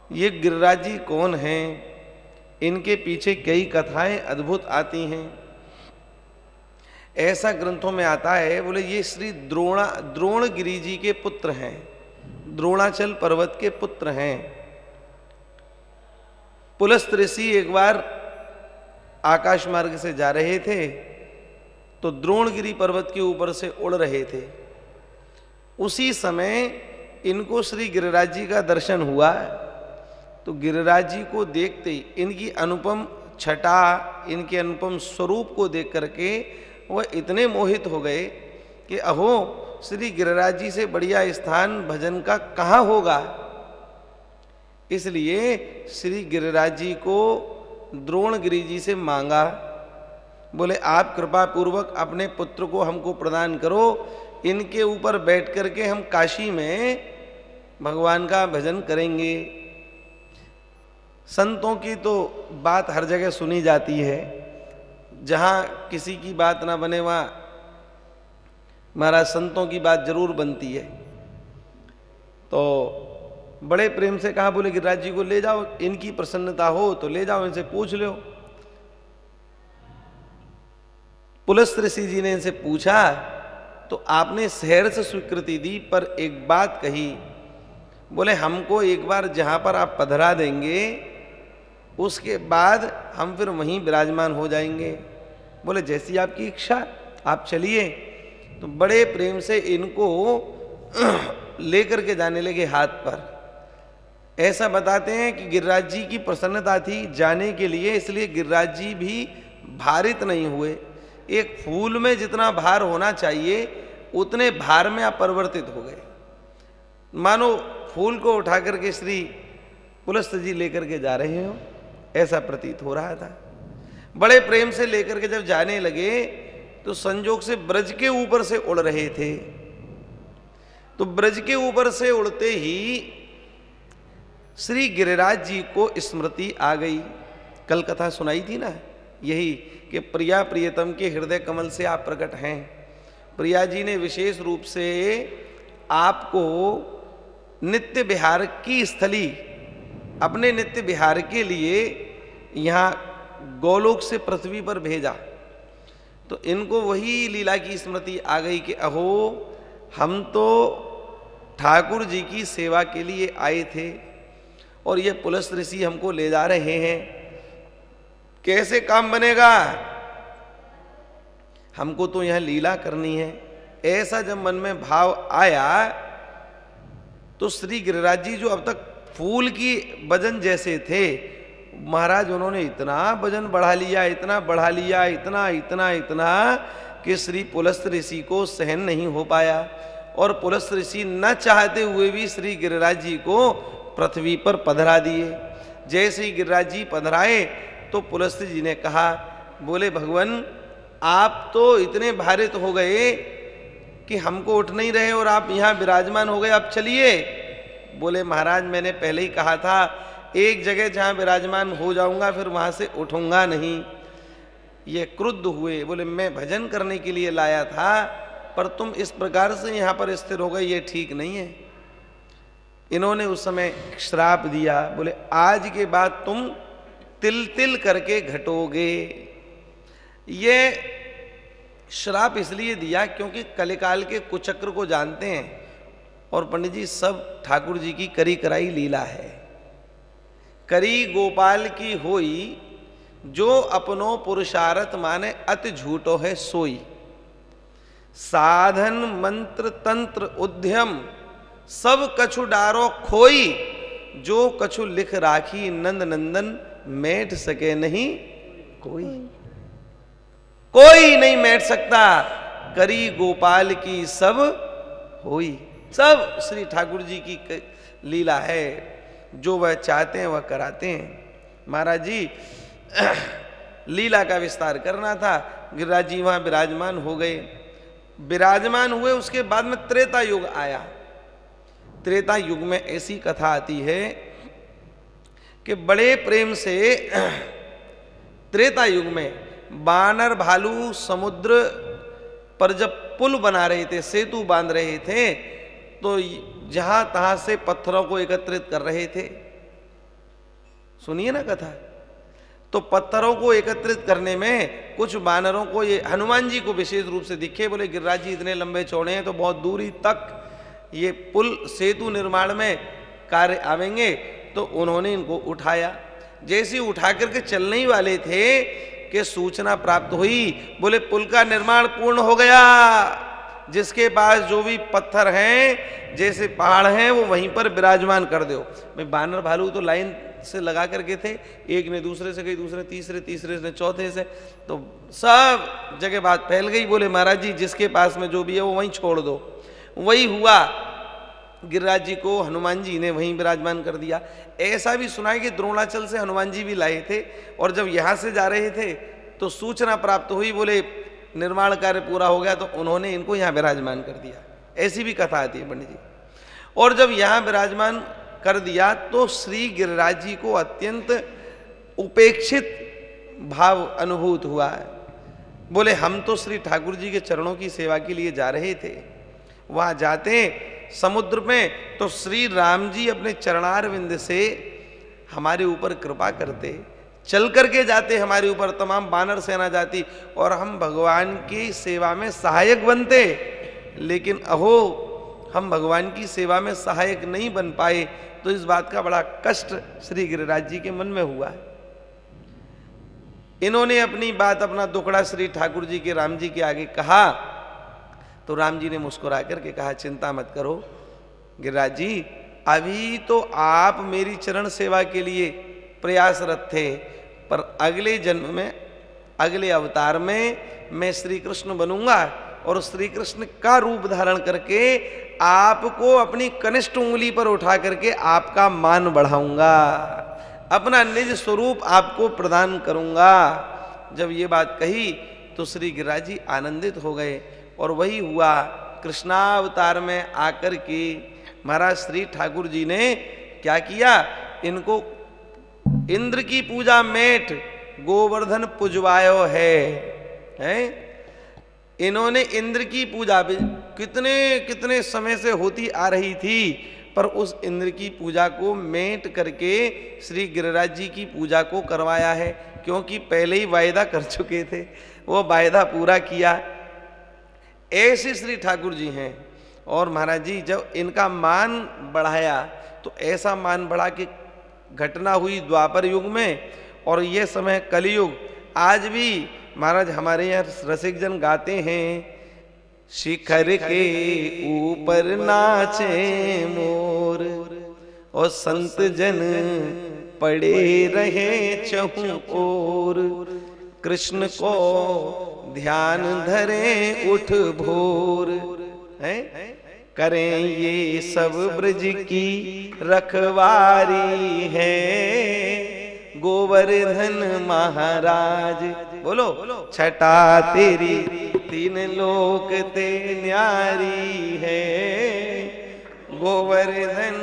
ये गिरिराज जी कौन हैं, इनके पीछे कई कथाएं अद्भुत आती हैं। ऐसा ग्रंथों में आता है, बोले ये श्री द्रोणगिरि जी के पुत्र हैं, द्रोणाचल पर्वत के पुत्र हैं। पुलस्त ऋषि एक बार आकाश मार्ग से जा रहे थे, तो द्रोणगिरि पर्वत के ऊपर से उड़ रहे थे। उसी समय इनको श्री गिरिराज जी का दर्शन हुआ। तो गिरिराज जी को देखते ही इनकी अनुपम छटा, इनके अनुपम स्वरूप को देख करके वह इतने मोहित हो गए कि अहो श्री गिरिराज जी से बढ़िया स्थान भजन का कहाँ होगा। इसलिए श्री गिरिराज जी को द्रोणगिरि जी से मांगा, बोले आप कृपा पूर्वक अपने पुत्र को हमको प्रदान करो, इनके ऊपर बैठ करके हम काशी में भगवान का भजन करेंगे। संतों की तो बात हर जगह सुनी जाती है, जहाँ किसी की बात ना बने वहाँ महाराज संतों की बात जरूर बनती है। तो बड़े प्रेम से कहा, बोले गिरिराज जी को ले जाओ, इनकी प्रसन्नता हो तो ले जाओ, इनसे पूछ लो। पुलस्त ऋषि जी ने इनसे पूछा तो आपने शहर से स्वीकृति दी, पर एक बात कही, बोले हमको एक बार जहां पर आप पधरा देंगे उसके बाद हम फिर वहीं विराजमान हो जाएंगे। बोले जैसी आपकी इच्छा, आप चलिए। तो बड़े प्रेम से इनको लेकर के जाने लगे हाथ पर। ऐसा बताते हैं कि गिरिराज जी की प्रसन्नता थी जाने के लिए, इसलिए गिरिराज जी भी भारित नहीं हुए। एक फूल में जितना भार होना चाहिए उतने भार में आप परिवर्तित हो गए। मानो फूल को उठा करके श्री पुलस्त जी लेकर के जा रहे हो, ऐसा प्रतीत हो रहा था। बड़े प्रेम से लेकर के जब जाने लगे तो संजोग से ब्रज के ऊपर से उड़ रहे थे। तो ब्रज के ऊपर से उड़ते ही श्री गिरिराज जी को स्मृति आ गई। कल कथा सुनाई थी ना यही कि प्रिया प्रियतम के हृदय कमल से आप प्रकट हैं। प्रिया जी ने विशेष रूप से आपको नित्य विहार की स्थली, अपने नित्य विहार के लिए यहाँ गोलोक से पृथ्वी पर भेजा। तो इनको वही लीला की स्मृति आ गई कि अहो हम तो ठाकुर जी की सेवा के लिए आए थे और ये पुलस्त ऋषि हमको ले जा रहे हैं, कैसे काम बनेगा, हमको तो यह लीला करनी है। ऐसा जब मन में भाव आया तो श्री गिरिराज जी जो अब तक फूल की वजन जैसे थे, महाराज उन्होंने इतना वजन बढ़ा लिया, इतना बढ़ा लिया, इतना इतना इतना कि श्री पुलस्त ऋषि को सहन नहीं हो पाया। और पुलस्त ऋषि न चाहते हुए भी श्री गिरिराज जी को पृथ्वी पर पधरा दिए। जैसे ही गिरिराज जी पधराए तो पुलस्त जी ने कहा, बोले भगवान आप तो इतने भारित हो गए कि हमको उठ नहीं रहे और आप यहाँ विराजमान हो गए, आप चलिए। बोले महाराज मैंने पहले ही कहा था एक जगह जहाँ विराजमान हो जाऊंगा फिर वहाँ से उठूंगा नहीं। ये क्रुद्ध हुए, बोले मैं भजन करने के लिए लाया था पर तुम इस प्रकार से यहाँ पर स्थिर हो गए, ये ठीक नहीं है। इन्होंने उस समय श्राप दिया, बोले आज के बाद तुम तिल तिल करके घटोगे। ये श्राप इसलिए दिया क्योंकि कलिकाल के कुचक्र को जानते हैं और पंडित जी सब ठाकुर जी की करी कराई लीला है। करी गोपाल की होई जो अपनो पुरुषारथ माने अति झूठो है सोई। साधन मंत्र तंत्र उद्यम सब कछु डारो खोई। जो कछु लिख राखी नंद नंदन मैट सके नहीं कोई। कोई नहीं मैट सकता, करी गोपाल की सब होई। सब श्री ठाकुर जी की लीला है, जो वह चाहते हैं वह कराते हैं। महाराज जी लीला का विस्तार करना था, गिरिराज जी वहां विराजमान हो गए। विराजमान हुए उसके बाद में त्रेता युग आया। त्रेता युग में ऐसी कथा आती है कि बड़े प्रेम से त्रेता युग में बानर भालू समुद्र पर जब पुल बना रहे थे, सेतु बांध रहे थे, तो जहां तहां से पत्थरों को एकत्रित कर रहे थे। सुनिए ना कथा। तो पत्थरों को एकत्रित करने में कुछ वानरों को, ये हनुमान जी को विशेष रूप से दिखे, बोले गिरिराज जी इतने लंबे चौड़े हैं तो बहुत दूरी तक ये पुल सेतु निर्माण में कार्य आवेंगे। तो उन्होंने इनको उठाया। जैसे उठा करके चलने ही वाले थे कि सूचना प्राप्त हुई, बोले पुल का निर्माण पूर्ण हो गया, जिसके पास जो भी पत्थर हैं जैसे पहाड़ हैं वो वहीं पर विराजमान कर दो। भाई बानर भालू तो लाइन से लगा करके थे, एक ने दूसरे से गई, दूसरे तीसरे, तीसरे ने चौथे से, तो सब जगह बात फैल गई। बोले महाराज जी जिसके पास में जो भी है वो वहीं छोड़ दो। वही हुआ, गिरिराज जी को हनुमान जी ने वहीं विराजमान कर दिया। ऐसा भी सुना है कि द्रोणाचल से हनुमान जी भी लाए थे, और जब यहाँ से जा रहे थे तो सूचना प्राप्त हुई, बोले निर्माण कार्य पूरा हो गया, तो उन्होंने इनको यहाँ विराजमान कर दिया। ऐसी भी कथा आती है पंडित जी। और जब यहाँ विराजमान कर दिया तो श्री गिरिराज जी को अत्यंत उपेक्षित भाव अनुभूत हुआ है। बोले हम तो श्री ठाकुर जी के चरणों की सेवा के लिए जा रहे थे, वहाँ जाते समुद्र में तो श्री राम जी अपने चरणारविंद से हमारे ऊपर कृपा करते, चल करके जाते हमारे ऊपर, तमाम बानर सेना जाती और हम भगवान की सेवा में सहायक बनते। लेकिन अहो हम भगवान की सेवा में सहायक नहीं बन पाए, तो इस बात का बड़ा कष्ट श्री गिरिराज जी के मन में हुआ है। इन्होंने अपनी बात, अपना दुखड़ा श्री ठाकुर जी के, राम जी के आगे कहा, तो राम जी ने मुस्कुरा करके कहा चिंता मत करो गिरिराज जी, अभी तो आप मेरी चरण सेवा के लिए प्रयासरत थे, पर अगले जन्म में, अगले अवतार में मैं श्री कृष्ण बनूंगा और श्री कृष्ण का रूप धारण करके आपको अपनी कनिष्ठ उंगली पर उठा करके आपका मान बढ़ाऊंगा, अपना निज स्वरूप आपको प्रदान करूंगा। जब ये बात कही तो श्री गिरिराज जी आनंदित हो गए। और वही हुआ, कृष्णावतार में आकर के महाराज श्री ठाकुर जी ने क्या किया, इनको इंद्र की पूजा मेट गोवर्धन पुजवायो है? इन्होंने इंद्र की पूजा कितने कितने समय से होती आ रही थी, पर उस इंद्र की पूजा को मेट करके श्री गिरिराज जी की पूजा को करवाया है, क्योंकि पहले ही वायदा कर चुके थे, वो वायदा पूरा किया। ऐसे श्री ठाकुर जी हैं। और महाराज जी जब इनका मान बढ़ाया तो ऐसा मान बढ़ा कि घटना हुई द्वापर युग में, और ये समय कलयुग। आज भी महाराज हमारे यहाँ रसिक जन गाते हैं, शिखर के ऊपर नाचे मोर और संत जन पड़े रहे चहुं ओर, कृष्ण को ध्यान धरे उठ भोर, हैं करें ये सब ब्रज की रखवारी है, गोवर्धन महाराज बोलो छटा तेरी तीन लोक ते न्यारी है, गोवर्धन